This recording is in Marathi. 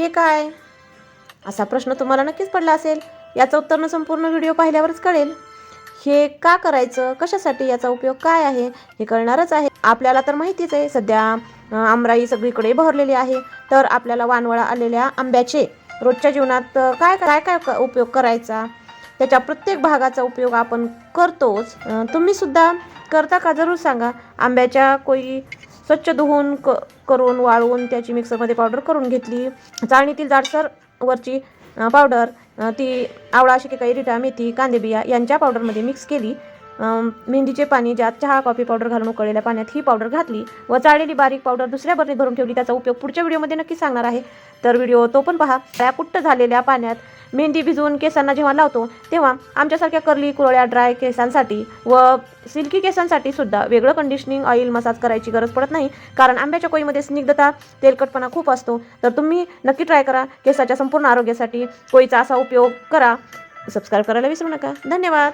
हे काय? असा प्रश्न तुम्हाला नक्कीच पडला असेल. याचं उत्तर संपूर्ण व्हिडिओ पाहिल्यावरच कळेल. हे का करायचं, कशासाठी, याचा उपयोग काय आहे हे कळणारच आहे. आपल्याला तर माहितीच आहे, सध्या आमराई सगळीकडे बहरलेली आहे. तर आपल्याला वानवळा आलेल्या आंब्याचे रोजच्या जीवनात काय काय काय उपयोग करायचा, त्याच्या प्रत्येक भागाचा उपयोग आपण करतोच. तुम्ही सुद्धा करता का? जरूर सांगा. आंब्याच्या कोई स्वच्छ धुवून करून वाळवून त्याची मिक्सरमध्ये पावडर करून घेतली. चाळणीतील जाडसर वरची पावडर ती आवळा, शिकेकाई, रिठा, मेथी, कांदेबिया यांच्या पावडरमध्ये मिक्स केली. मेहंदीचे पाणी ज्यात चहा, कॉफी पावडर घालून उकळलेल्या पाण्यात ही पावडर घातली व चाळलेली बारीक पावडर दुसऱ्या बरणीत भरून ठेवली. त्याचा उपयोग पुढच्या व्हिडिओमध्ये नक्की सांगणार आहे, तर व्हिडिओ तो पण पहा. कुट्ट झालेल्या पाण्यात मेहंदी भिजवून केसांना जेव्हा लावतो तेव्हा आमच्यासारख्या कर्ली, कुरळ्या, ड्राय केसांसाठी व सिल्की केसांसाठी सुद्धा वेगळं कंडिशनिंग ऑइल मसाज करायची गरज पडत नाही, कारण आंब्याच्या कोईमध्ये स्निग्धता, तेलकटपणा खूप असतो. तर तुम्ही नक्की ट्राय करा. केसाच्या संपूर्ण आरोग्यासाठी कोईचा असा उपयोग करा. सबस्क्राईब करायला विसरू नका. धन्यवाद.